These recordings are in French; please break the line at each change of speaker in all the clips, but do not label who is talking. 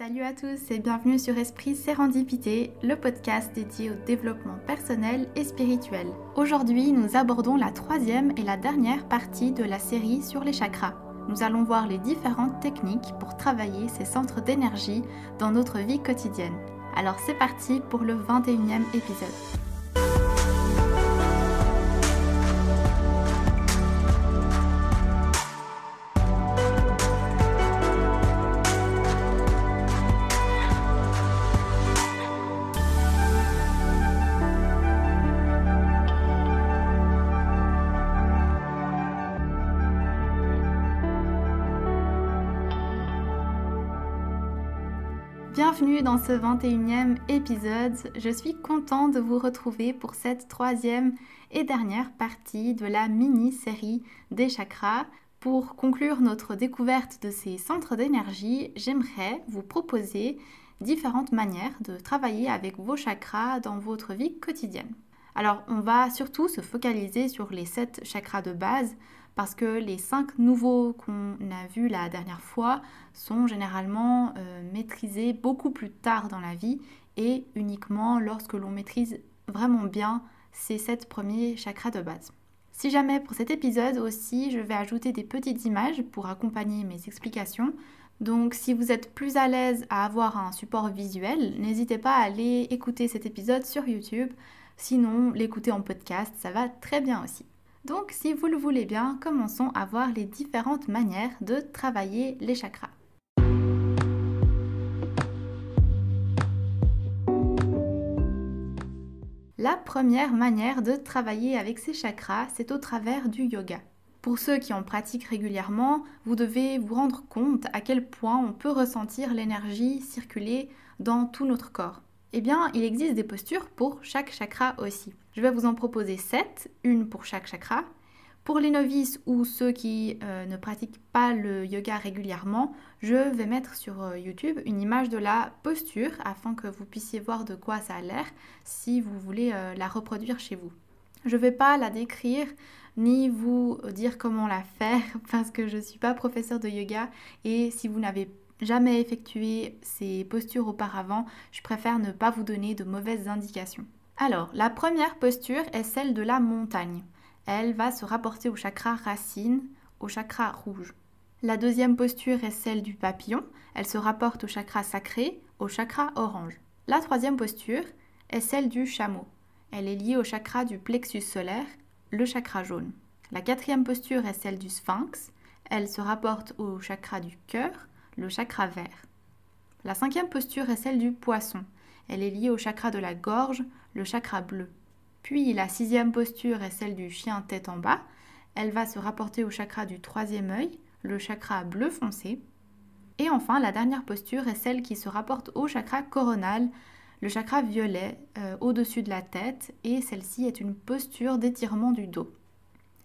Salut à tous et bienvenue sur Esprit Sérendipité, le podcast dédié au développement personnel et spirituel. Aujourd'hui, nous abordons la troisième et la dernière partie de la série sur les chakras. Nous allons voir les différentes techniques pour travailler ces centres d'énergie dans notre vie quotidienne. Alors c'est parti pour le 21e épisode. Bienvenue dans ce 21e épisode, je suis contente de vous retrouver pour cette troisième et dernière partie de la mini-série des chakras. Pour conclure notre découverte de ces centres d'énergie, j'aimerais vous proposer différentes manières de travailler avec vos chakras dans votre vie quotidienne. Alors on va surtout se focaliser sur les 7 chakras de base, parce que les 5 nouveaux qu'on a vus la dernière fois sont généralement maîtrisés beaucoup plus tard dans la vie et uniquement lorsque l'on maîtrise vraiment bien ces 7 premiers chakras de base. Si jamais pour cet épisode aussi, je vais ajouter des petites images pour accompagner mes explications. Donc si vous êtes plus à l'aise à avoir un support visuel, n'hésitez pas à aller écouter cet épisode sur YouTube. Sinon, l'écouter en podcast, ça va très bien aussi. Donc, si vous le voulez bien, commençons à voir les différentes manières de travailler les chakras. La première manière de travailler avec ces chakras, c'est au travers du yoga. Pour ceux qui en pratiquent régulièrement, vous devez vous rendre compte à quel point on peut ressentir l'énergie circuler dans tout notre corps. Eh bien, il existe des postures pour chaque chakra aussi. Je vais vous en proposer 7, une pour chaque chakra. Pour les novices ou ceux qui ne pratiquent pas le yoga régulièrement, je vais mettre sur YouTube une image de la posture afin que vous puissiez voir de quoi ça a l'air si vous voulez la reproduire chez vous. Je ne vais pas la décrire ni vous dire comment la faire parce que je ne suis pas professeure de yoga et si vous n'avez jamais effectué ces postures auparavant, je préfère ne pas vous donner de mauvaises indications. Alors, la première posture est celle de la montagne. Elle va se rapporter au chakra racine, au chakra rouge. La deuxième posture est celle du papillon. Elle se rapporte au chakra sacré, au chakra orange. La troisième posture est celle du chameau. Elle est liée au chakra du plexus solaire, le chakra jaune. La quatrième posture est celle du sphinx. Elle se rapporte au chakra du cœur, le chakra vert. La cinquième posture est celle du poisson. Elle est liée au chakra de la gorge, le chakra bleu. Puis la sixième posture est celle du chien tête en bas. Elle va se rapporter au chakra du troisième œil, le chakra bleu foncé. Et enfin, la dernière posture est celle qui se rapporte au chakra coronal, le chakra violet au-dessus de la tête. Et celle-ci est une posture d'étirement du dos.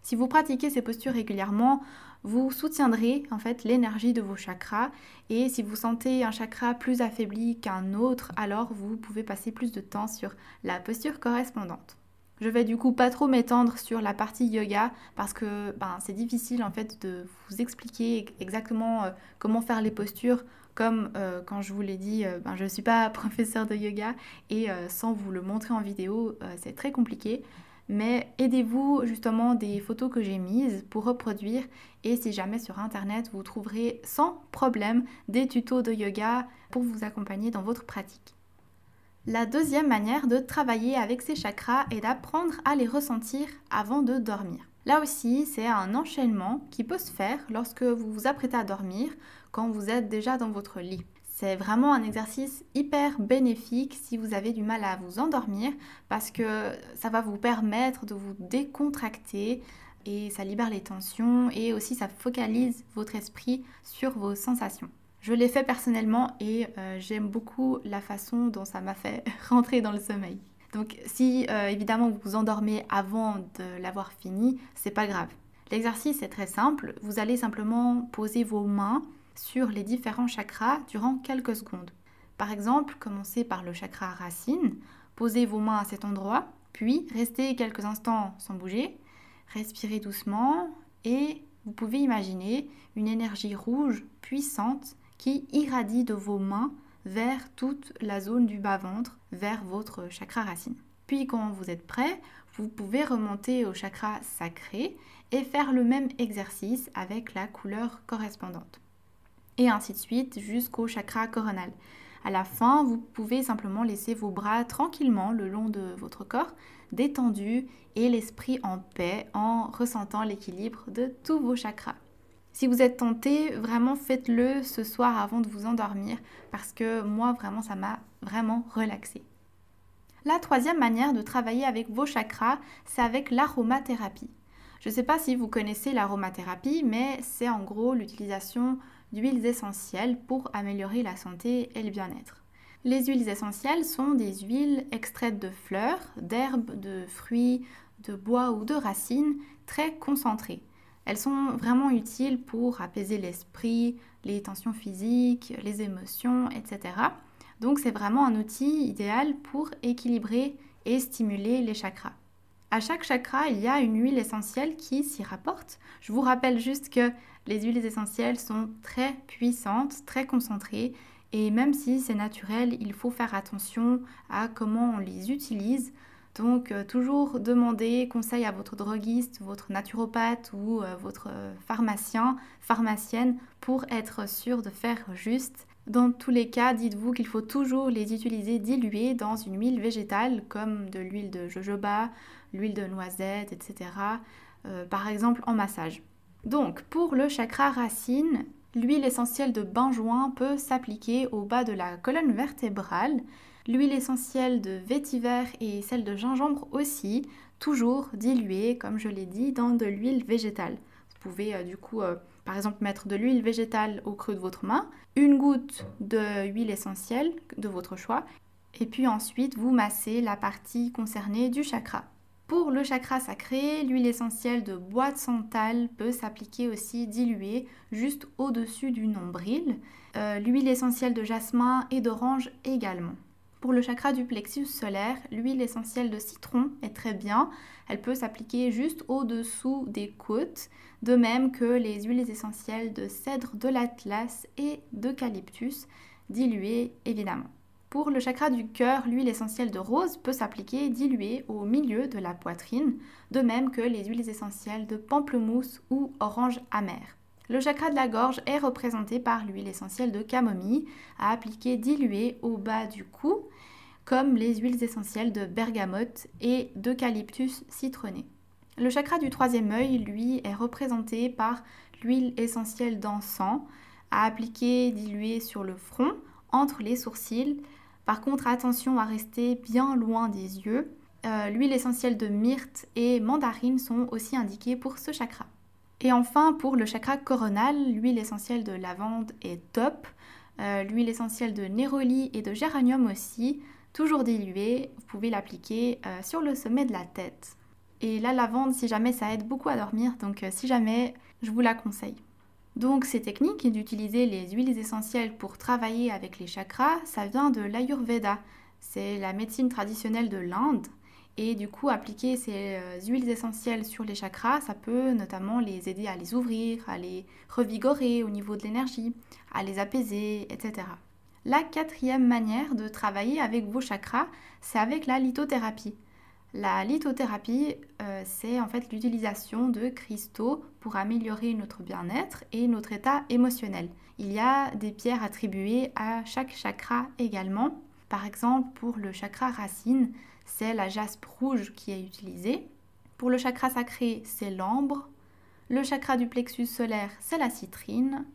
Si vous pratiquez ces postures régulièrement, vous soutiendrez en fait l'énergie de vos chakras et si vous sentez un chakra plus affaibli qu'un autre, alors vous pouvez passer plus de temps sur la posture correspondante. Je vais du coup pas trop m'étendre sur la partie yoga parce que c'est difficile en fait de vous expliquer exactement comment faire les postures comme quand je vous l'ai dit, je ne suis pas professeure de yoga et sans vous le montrer en vidéo, c'est très compliqué. Mais aidez-vous justement des photos que j'ai mises pour reproduire et si jamais sur internet vous trouverez sans problème des tutos de yoga pour vous accompagner dans votre pratique. La deuxième manière de travailler avec ces chakras est d'apprendre à les ressentir avant de dormir. Là aussi, c'est un enchaînement qui peut se faire lorsque vous vous apprêtez à dormir quand vous êtes déjà dans votre lit. C'est vraiment un exercice hyper bénéfique si vous avez du mal à vous endormir parce que ça va vous permettre de vous décontracter et ça libère les tensions et aussi ça focalise votre esprit sur vos sensations. Je l'ai fait personnellement et j'aime beaucoup la façon dont ça m'a fait rentrer dans le sommeil. Donc si évidemment vous vous endormez avant de l'avoir fini, c'est pas grave. L'exercice est très simple, vous allez simplement poser vos mains sur les différents chakras durant quelques secondes. Par exemple, commencez par le chakra racine, posez vos mains à cet endroit, puis restez quelques instants sans bouger, respirez doucement et vous pouvez imaginer une énergie rouge puissante qui irradie de vos mains vers toute la zone du bas-ventre, vers votre chakra racine. Puis quand vous êtes prêt, vous pouvez remonter au chakra sacré et faire le même exercice avec la couleur correspondante. Et ainsi de suite jusqu'au chakra coronal. À la fin, vous pouvez simplement laisser vos bras tranquillement le long de votre corps, détendus et l'esprit en paix en ressentant l'équilibre de tous vos chakras. Si vous êtes tenté, vraiment faites-le ce soir avant de vous endormir parce que moi vraiment ça m'a vraiment relaxée. La troisième manière de travailler avec vos chakras, c'est avec l'aromathérapie. Je ne sais pas si vous connaissez l'aromathérapie, mais c'est en gros l'utilisation d'huiles essentielles pour améliorer la santé et le bien-être. Les huiles essentielles sont des huiles extraites de fleurs, d'herbes, de fruits, de bois ou de racines très concentrées. Elles sont vraiment utiles pour apaiser l'esprit, les tensions physiques, les émotions, etc. Donc c'est vraiment un outil idéal pour équilibrer et stimuler les chakras. À chaque chakra, il y a une huile essentielle qui s'y rapporte. Je vous rappelle juste que les huiles essentielles sont très puissantes, très concentrées et même si c'est naturel, il faut faire attention à comment on les utilise. Donc toujours demander conseil à votre droguiste, votre naturopathe ou votre pharmacien, pharmacienne pour être sûr de faire juste. Dans tous les cas, dites-vous qu'il faut toujours les utiliser diluées dans une huile végétale comme de l'huile de jojoba, l'huile de noisette, etc. Par exemple en massage. Donc pour le chakra racine, l'huile essentielle de benjoin peut s'appliquer au bas de la colonne vertébrale. L'huile essentielle de vétiver et celle de gingembre aussi, toujours diluées, comme je l'ai dit, dans de l'huile végétale. Vous pouvez par exemple mettre de l'huile végétale au creux de votre main, une goutte d'huile essentielle de votre choix, et puis ensuite vous massez la partie concernée du chakra. Pour le chakra sacré, l'huile essentielle de bois de santal peut s'appliquer aussi diluée juste au-dessus du nombril. L'huile essentielle de jasmin et d'orange également. Pour le chakra du plexus solaire, l'huile essentielle de citron est très bien. Elle peut s'appliquer juste au-dessous des côtes, de même que les huiles essentielles de cèdre de l'Atlas et d'eucalyptus, diluées évidemment. Pour le chakra du cœur, l'huile essentielle de rose peut s'appliquer diluée au milieu de la poitrine, de même que les huiles essentielles de pamplemousse ou orange amère. Le chakra de la gorge est représenté par l'huile essentielle de camomille à appliquer diluée au bas du cou, comme les huiles essentielles de bergamote et d'eucalyptus citronné. Le chakra du troisième œil, lui, est représenté par l'huile essentielle d'encens à appliquer diluée sur le front, entre les sourcils. Par contre, attention à rester bien loin des yeux. L'huile essentielle de myrte et mandarine sont aussi indiquées pour ce chakra. Et enfin, pour le chakra coronal, l'huile essentielle de lavande est top. L'huile essentielle de néroli et de géranium aussi, toujours diluée. Vous pouvez l'appliquer sur le sommet de la tête. Et la lavande, si jamais, ça aide beaucoup à dormir. Donc si jamais, je vous la conseille. Donc ces techniques d'utiliser les huiles essentielles pour travailler avec les chakras, ça vient de l'Ayurveda. C'est la médecine traditionnelle de l'Inde. Et du coup, appliquer ces huiles essentielles sur les chakras, ça peut notamment les aider à les ouvrir, à les revigorer au niveau de l'énergie, à les apaiser, etc. La quatrième manière de travailler avec vos chakras, c'est avec la lithothérapie. La lithothérapie, c'est en fait l'utilisation de cristaux pour améliorer notre bien-être et notre état émotionnel. Il y a des pierres attribuées à chaque chakra également. Par exemple, pour le chakra racine, c'est la jaspe rouge qui est utilisée. Pour le chakra sacré, c'est l'ambre. Le chakra du plexus solaire, c'est la citrine.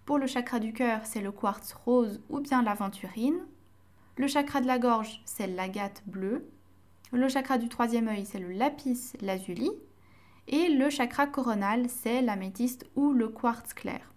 Pour le chakra du cœur, c'est le quartz rose ou bien l'aventurine. Le chakra de la gorge, c'est l'agate bleue. Le chakra du troisième œil, c'est le lapis lazuli. Et le chakra coronal, c'est l'améthyste ou le quartz clair.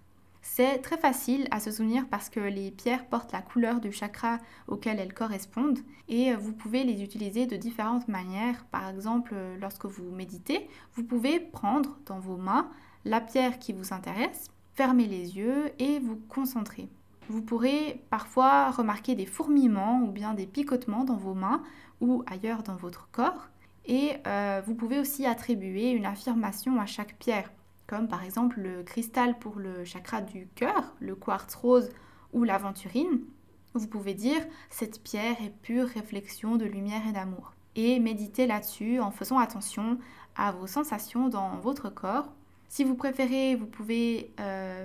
C'est très facile à se souvenir parce que les pierres portent la couleur du chakra auquel elles correspondent et vous pouvez les utiliser de différentes manières. Par exemple, lorsque vous méditez, vous pouvez prendre dans vos mains la pierre qui vous intéresse, fermer les yeux et vous concentrer. Vous pourrez parfois remarquer des fourmillements ou bien des picotements dans vos mains ou ailleurs dans votre corps. Et vous pouvez aussi attribuer une affirmation à chaque pierre, comme par exemple le cristal pour le chakra du cœur, le quartz rose ou l'aventurine. Vous pouvez dire « cette pierre est pure réflexion de lumière et d'amour » et méditer là-dessus en faisant attention à vos sensations dans votre corps. Si vous préférez, vous pouvez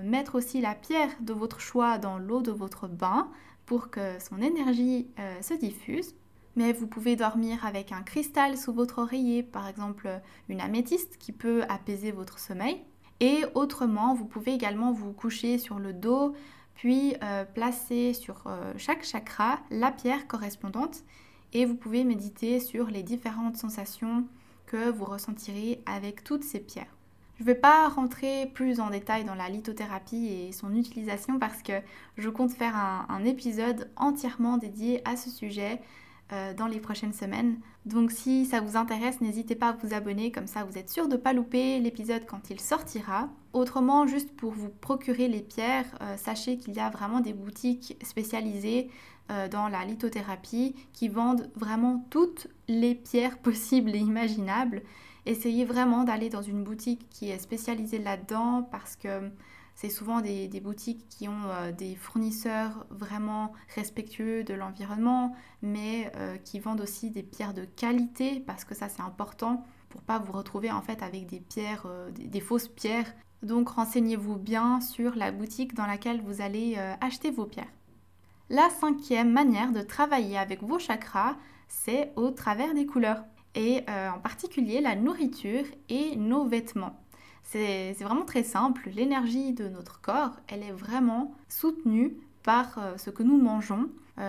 mettre aussi la pierre de votre choix dans l'eau de votre bain pour que son énergie se diffuse. Mais vous pouvez dormir avec un cristal sous votre oreiller, par exemple une améthyste qui peut apaiser votre sommeil. Et autrement, vous pouvez également vous coucher sur le dos, puis placer sur chaque chakra la pierre correspondante. Et vous pouvez méditer sur les différentes sensations que vous ressentirez avec toutes ces pierres. Je ne vais pas rentrer plus en détail dans la lithothérapie et son utilisation parce que je compte faire un épisode entièrement dédié à ce sujet dans les prochaines semaines. Donc si ça vous intéresse, n'hésitez pas à vous abonner, comme ça vous êtes sûr de ne pas louper l'épisode quand il sortira. Autrement, juste pour vous procurer les pierres, sachez qu'il y a vraiment des boutiques spécialisées dans la lithothérapie qui vendent vraiment toutes les pierres possibles et imaginables. Essayez vraiment d'aller dans une boutique qui est spécialisée là-dedans parce que c'est souvent des boutiques qui ont des fournisseurs vraiment respectueux de l'environnement, mais qui vendent aussi des pierres de qualité parce que ça c'est important pour pas vous retrouver en fait avec des pierres, des fausses pierres. Donc renseignez-vous bien sur la boutique dans laquelle vous allez acheter vos pierres. La 5e manière de travailler avec vos chakras, c'est au travers des couleurs. Et en particulier la nourriture et nos vêtements. C'est vraiment très simple, l'énergie de notre corps, elle est vraiment soutenue par ce que nous mangeons.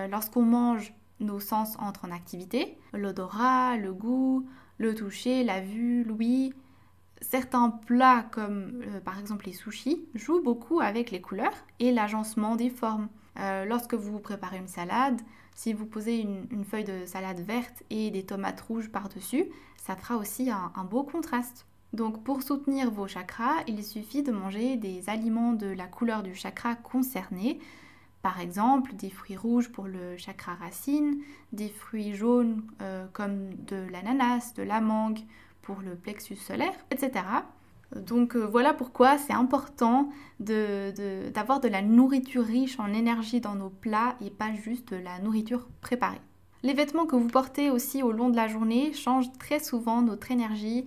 Lorsqu'on mange, nos sens entrent en activité, l'odorat, le goût, le toucher, la vue, l'ouïe. Certains plats comme par exemple les sushis jouent beaucoup avec les couleurs et l'agencement des formes. Lorsque vous préparez une salade, si vous posez une feuille de salade verte et des tomates rouges par-dessus, ça fera aussi un beau contraste. Donc pour soutenir vos chakras, il suffit de manger des aliments de la couleur du chakra concerné. Par exemple, des fruits rouges pour le chakra racine, des fruits jaunes comme de l'ananas, de la mangue pour le plexus solaire, etc. Donc voilà pourquoi c'est important d'avoir de la nourriture riche en énergie dans nos plats et pas juste de la nourriture préparée. Les vêtements que vous portez aussi au long de la journée changent très souvent notre énergie.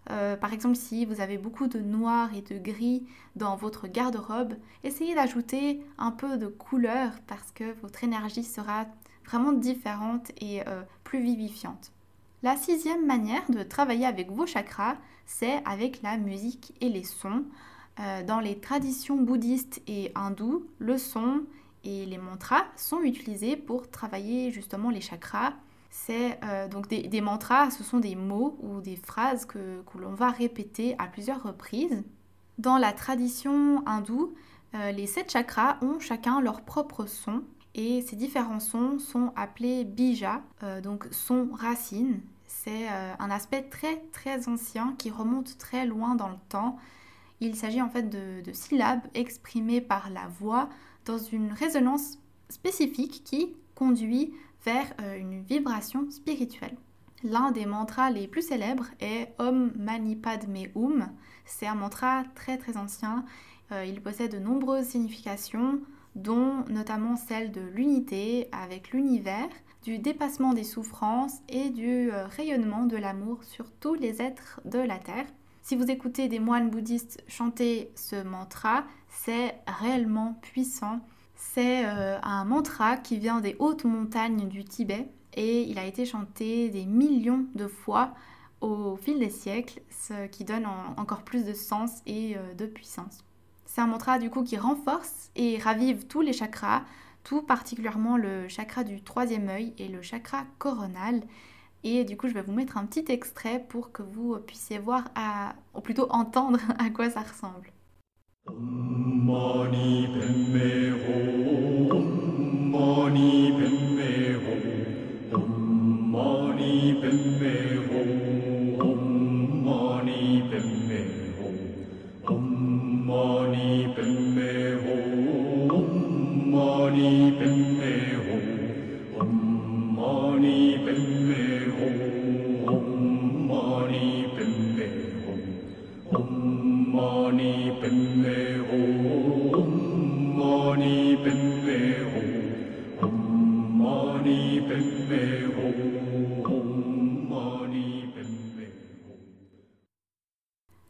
Par exemple, si vous avez beaucoup de noir et de gris dans votre garde-robe, essayez d'ajouter un peu de couleur parce que votre énergie sera vraiment différente et plus vivifiante. La 6e manière de travailler avec vos chakras, c'est avec la musique et les sons. Dans les traditions bouddhistes et hindoues, le son et les mantras sont utilisés pour travailler justement les chakras. C'est donc des mantras, ce sont des mots ou des phrases que l'on va répéter à plusieurs reprises. Dans la tradition hindoue, les 7 chakras ont chacun leur propre son et ces différents sons sont appelés bija, donc son racine. C'est un aspect très très ancien qui remonte très loin dans le temps. Il s'agit en fait de syllabes exprimées par la voix dans une résonance spécifique qui conduit vers une vibration spirituelle. L'un des mantras les plus célèbres est Om Mani Padme Hum. C'est un mantra très très ancien. Il possède de nombreuses significations, dont notamment celle de l'unité avec l'univers, du dépassement des souffrances et du rayonnement de l'amour sur tous les êtres de la Terre. Si vous écoutez des moines bouddhistes chanter ce mantra, c'est réellement puissant. C'est un mantra qui vient des hautes montagnes du Tibet et il a été chanté des millions de fois au fil des siècles, ce qui donne encore plus de sens et de puissance. C'est un mantra du coup qui renforce et ravive tous les chakras, tout particulièrement le chakra du 3e œil et le chakra coronal. Et du coup, je vais vous mettre un petit extrait pour que vous puissiez voir, ou plutôt entendre à quoi ça ressemble. Om mani padme hum, Om mani padme hum, Om mani padme hum, Om mani padme hum, Om mani padme hum, Om mani padme hum, Om mani padme hum, Om mani padme hum, Om mani padme hum, Om mani padme hum, Om
mani padme hum. Om mani padme hum.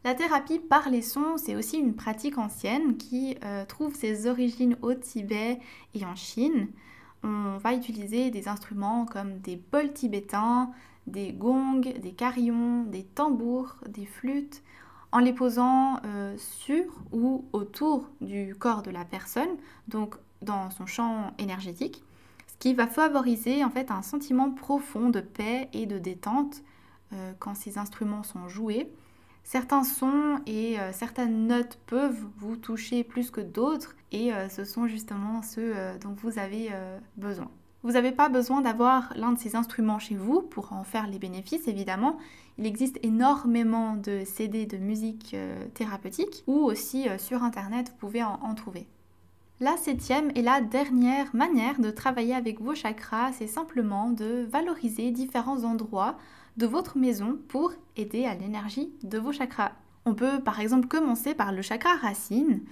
La thérapie par les sons, c'est aussi une pratique ancienne qui trouve ses origines au Tibet et en Chine. On va utiliser des instruments comme des bols tibétains, des gongs, des carillons, des tambours, des flûtes, en les posant sur ou autour du corps de la personne, donc dans son champ énergétique, ce qui va favoriser en fait un sentiment profond de paix et de détente quand ces instruments sont joués. Certains sons et certaines notes peuvent vous toucher plus que d'autres et ce sont justement ceux dont vous avez besoin. Vous n'avez pas besoin d'avoir l'un de ces instruments chez vous pour en faire les bénéfices, évidemment. Il existe énormément de CD de musique thérapeutique ou aussi sur Internet, vous pouvez en trouver. La 7e et la dernière manière de travailler avec vos chakras, c'est simplement de valoriser différents endroits de votre maison pour aider à l'énergie de vos chakras. On peut par exemple commencer par le chakra racine.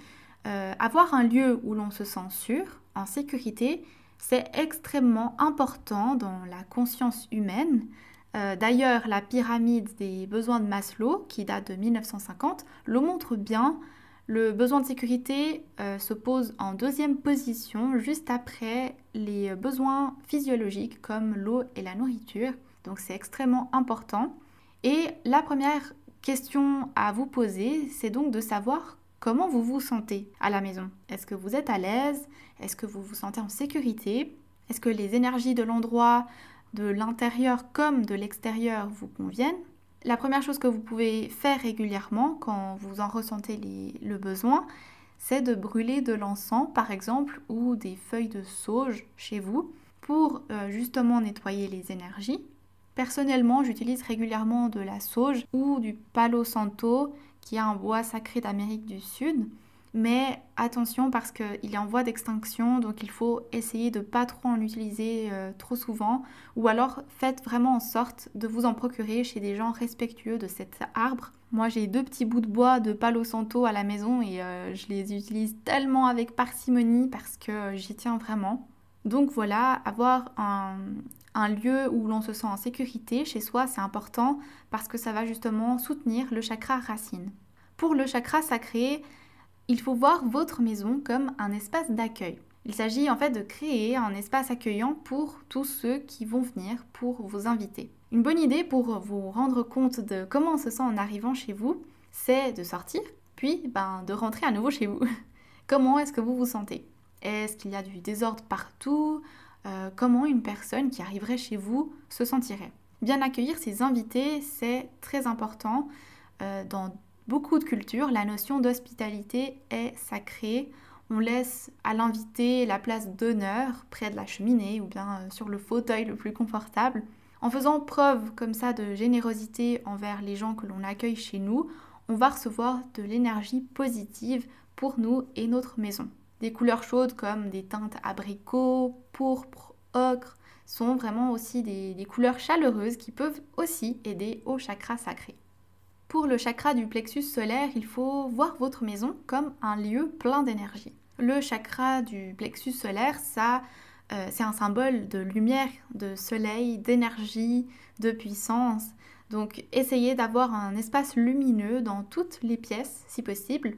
Avoir un lieu où l'on se sent sûr, en sécurité, c'est extrêmement important dans la conscience humaine. D'ailleurs, la pyramide des besoins de Maslow, qui date de 1950, le montre bien. Le besoin de sécurité se pose en deuxième position, juste après les besoins physiologiques comme l'eau et la nourriture. Donc c'est extrêmement important. Et la première question à vous poser, c'est donc de savoir comment vous vous sentez à la maison. Est-ce que vous êtes à l'aise? Est-ce que vous vous sentez en sécurité? Est-ce que les énergies de l'endroit, de l'intérieur comme de l'extérieur vous conviennent? La première chose que vous pouvez faire régulièrement quand vous en ressentez le besoin, c'est de brûler de l'encens par exemple ou des feuilles de sauge chez vous pour justement nettoyer les énergies. Personnellement, j'utilise régulièrement de la sauge ou du palo santo, qui est un bois sacré d'Amérique du Sud. Mais attention parce qu'il est en voie d'extinction, donc il faut essayer de ne pas trop en utiliser trop souvent. Ou alors faites vraiment en sorte de vous en procurer chez des gens respectueux de cet arbre. Moi j'ai 2 petits bouts de bois de palo santo à la maison et je les utilise tellement avec parcimonie parce que j'y tiens vraiment. Donc voilà, avoir un lieu où l'on se sent en sécurité chez soi, c'est important parce que ça va justement soutenir le chakra racine. Pour le chakra sacré, il faut voir votre maison comme un espace d'accueil. Il s'agit en fait de créer un espace accueillant pour tous ceux qui vont venir pour vous inviter. Une bonne idée pour vous rendre compte de comment on se sent en arrivant chez vous, c'est de sortir, puis de rentrer à nouveau chez vous. Comment est-ce que vous vous sentez? Est-ce qu'il y a du désordre partout? Comment une personne qui arriverait chez vous se sentirait? Bien accueillir ses invités, c'est très important. Dans beaucoup de cultures, la notion d'hospitalité est sacrée. On laisse à l'invité la place d'honneur près de la cheminée ou bien sur le fauteuil le plus confortable. En faisant preuve comme ça de générosité envers les gens que l'on accueille chez nous, on va recevoir de l'énergie positive pour nous et notre maison. Des couleurs chaudes comme des teintes abricot, pourpre, ocre sont vraiment aussi des couleurs chaleureuses qui peuvent aussi aider au chakra sacré. Pour le chakra du plexus solaire, il faut voir votre maison comme un lieu plein d'énergie. Le chakra du plexus solaire, c'est un symbole de lumière, de soleil, d'énergie, de puissance. Donc essayez d'avoir un espace lumineux dans toutes les pièces si possible.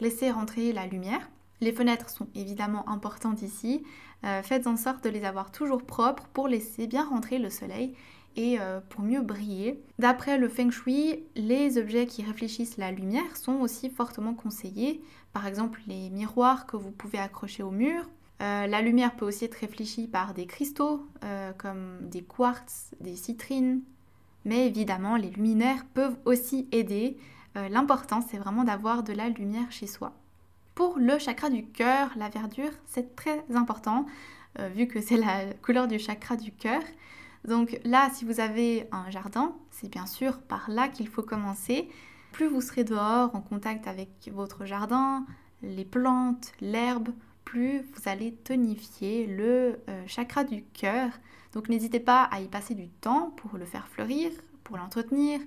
Laissez rentrer la lumière. Les fenêtres sont évidemment importantes ici. Faites en sorte de les avoir toujours propres pour laisser bien rentrer le soleil et pour mieux briller. D'après le Feng Shui, les objets qui réfléchissent la lumière sont aussi fortement conseillés. Par exemple, les miroirs que vous pouvez accrocher au mur. La lumière peut aussi être réfléchie par des cristaux comme des quartz, des citrines. Mais évidemment, les luminaires peuvent aussi aider. L'important, c'est vraiment d'avoir de la lumière chez soi. Pour le chakra du cœur, la verdure, c'est très important, vu que c'est la couleur du chakra du cœur. Donc là, si vous avez un jardin, c'est bien sûr par là qu'il faut commencer. Plus vous serez dehors, en contact avec votre jardin, les plantes, l'herbe, plus vous allez tonifier le chakra du cœur. Donc n'hésitez pas à y passer du temps pour le faire fleurir, pour l'entretenir,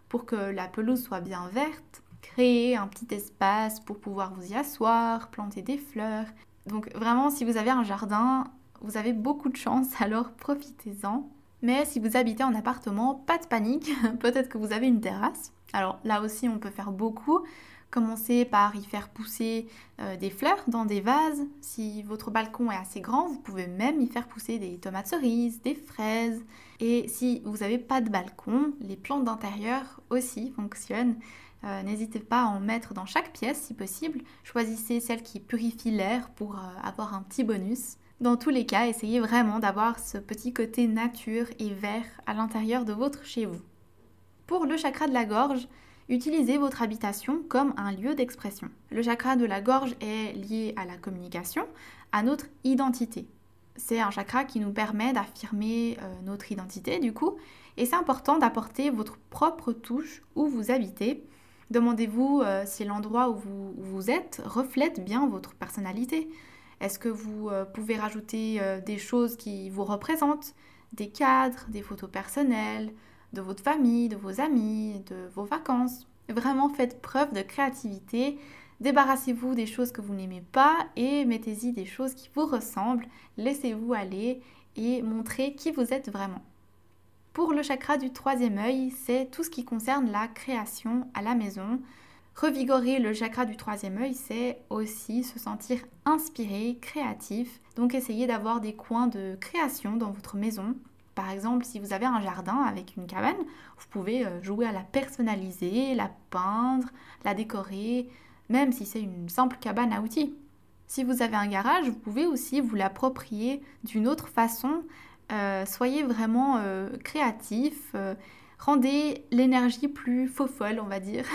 pour que la pelouse soit bien verte. Créer un petit espace pour pouvoir vous y asseoir, planter des fleurs. Donc vraiment, si vous avez un jardin, Vous avez beaucoup de chance, alors profitez-en. Mais si vous habitez en appartement, pas de panique, peut-être que vous avez une terrasse. Alors là aussi, on peut faire beaucoup. Commencez par y faire pousser des fleurs dans des vases. Si votre balcon est assez grand, vous pouvez même y faire pousser des tomates cerises, des fraises. Et si vous n'avez pas de balcon, les plantes d'intérieur aussi fonctionnent. N'hésitez pas à en mettre dans chaque pièce si possible. Choisissez celle qui purifie l'air pour avoir un petit bonus. Dans tous les cas, essayez vraiment d'avoir ce petit côté nature et vert à l'intérieur de votre chez vous. Pour le chakra de la gorge, utilisez votre habitation comme un lieu d'expression. Le chakra de la gorge est lié à la communication, à notre identité. C'est un chakra qui nous permet d'affirmer notre identité du coup, et c'est important d'apporter votre propre touche où vous habitez. Demandez-vous si l'endroit où vous êtes reflète bien votre personnalité. Est-ce que vous pouvez rajouter des choses qui vous représentent, des cadres, des photos personnelles, de votre famille, de vos amis, de vos vacances? Vraiment faites preuve de créativité, débarrassez-vous des choses que vous n'aimez pas et mettez-y des choses qui vous ressemblent, laissez-vous aller et montrez qui vous êtes vraiment. Pour le chakra du troisième œil, c'est tout ce qui concerne la création à la maison. Revigorer le chakra du troisième œil, c'est aussi se sentir inspiré, créatif. Donc essayez d'avoir des coins de création dans votre maison. Par exemple, si vous avez un jardin avec une cabane, vous pouvez jouer à la personnaliser, la peindre, la décorer, même si c'est une simple cabane à outils. Si vous avez un garage, vous pouvez aussi vous l'approprier d'une autre façon. Soyez vraiment créatif. Rendez l'énergie plus faux-folle, on va dire.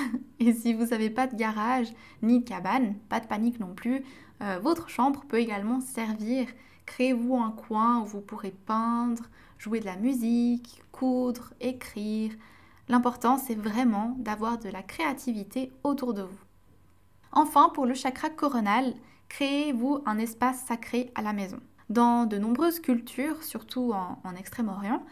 Et si vous n'avez pas de garage ni de cabane, pas de panique non plus, votre chambre peut également servir. Créez-vous un coin où vous pourrez peindre, jouer de la musique, coudre, écrire. L'important, c'est vraiment d'avoir de la créativité autour de vous. Enfin, pour le chakra coronal, créez-vous un espace sacré à la maison. Dans de nombreuses cultures, surtout en Extrême-Orient,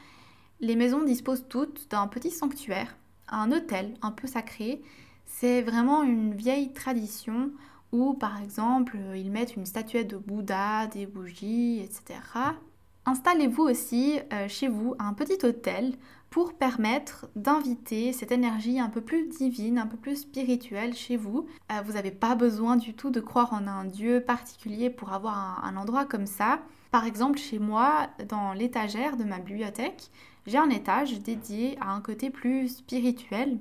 les maisons disposent toutes d'un petit sanctuaire, un autel un peu sacré. C'est vraiment une vieille tradition où, par exemple, ils mettent une statuette de Bouddha, des bougies, etc. Installez-vous aussi chez vous un petit autel pour permettre d'inviter cette énergie un peu plus divine, un peu plus spirituelle chez vous. Vous n'avez pas besoin du tout de croire en un dieu particulier pour avoir un endroit comme ça. Par exemple, chez moi, dans l'étagère de ma bibliothèque, j'ai un étage dédié à un côté plus spirituel.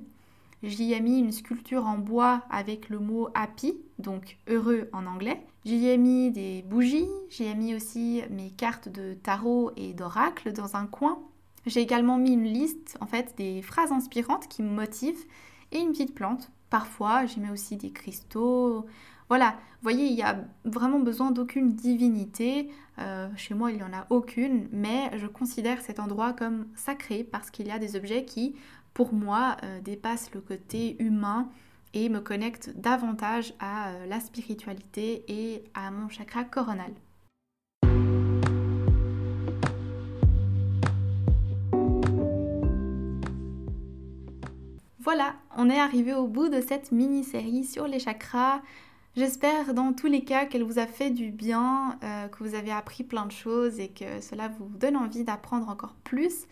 J'y ai mis une sculpture en bois avec le mot happy, donc heureux en anglais. J'y ai mis des bougies, j'y ai mis aussi mes cartes de tarot et d'oracle dans un coin. J'ai également mis une liste, en fait, des phrases inspirantes qui me motivent et une petite plante. Parfois, j'y mets aussi des cristaux. Voilà, vous voyez, il n'y a vraiment besoin d'aucune divinité. Chez moi, il n'y en a aucune, mais je considère cet endroit comme sacré parce qu'il y a des objets qui, pour moi, dépassent le côté humain et me connectent davantage à la spiritualité et à mon chakra coronal. Voilà, on est arrivé au bout de cette mini-série sur les chakras. J'espère dans tous les cas qu'elle vous a fait du bien, que vous avez appris plein de choses et que cela vous donne envie d'apprendre encore plus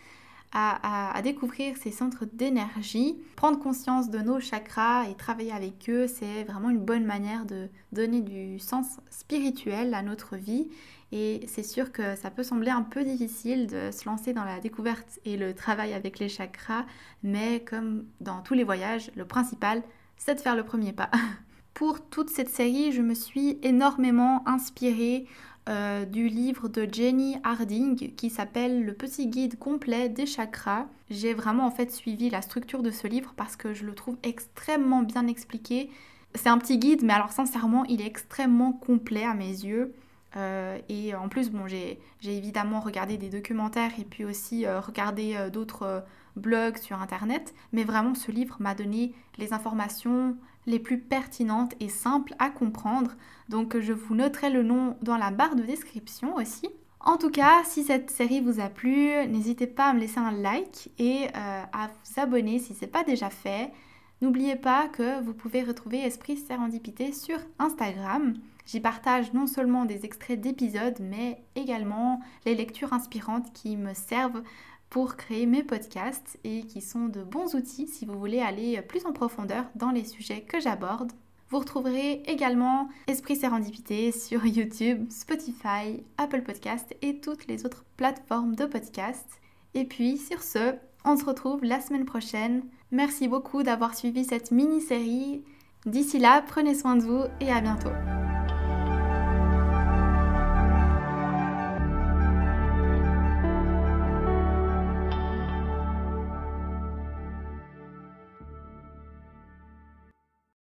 à découvrir ces centres d'énergie. Prendre conscience de nos chakras et travailler avec eux, c'est vraiment une bonne manière de donner du sens spirituel à notre vie. Et c'est sûr que ça peut sembler un peu difficile de se lancer dans la découverte et le travail avec les chakras, mais comme dans tous les voyages, le principal, c'est de faire le premier pas. Pour toute cette série, je me suis énormément inspirée du livre de Jenny Harding qui s'appelle Le petit guide complet des chakras. J'ai vraiment en fait suivi la structure de ce livre parce que je le trouve extrêmement bien expliqué. C'est un petit guide, mais alors sincèrement, il est extrêmement complet à mes yeux. Et en plus, bon, j'ai évidemment regardé des documentaires et puis aussi regardé d'autres blogs sur internet, mais vraiment ce livre m'a donné les informations les plus pertinentes et simples à comprendre. Donc je vous noterai le nom dans la barre de description aussi. En tout cas, si cette série vous a plu, n'hésitez pas à me laisser un like et à vous abonner si ce n'est pas déjà fait. N'oubliez pas que vous pouvez retrouver Esprit Sérendipité sur Instagram. J'y partage non seulement des extraits d'épisodes, mais également les lectures inspirantes qui me servent pour créer mes podcasts et qui sont de bons outils si vous voulez aller plus en profondeur dans les sujets que j'aborde. Vous retrouverez également Esprit Sérendipité sur YouTube, Spotify, Apple Podcasts et toutes les autres plateformes de podcasts. Et puis sur ce, on se retrouve la semaine prochaine. Merci beaucoup d'avoir suivi cette mini-série. D'ici là, prenez soin de vous et à bientôt.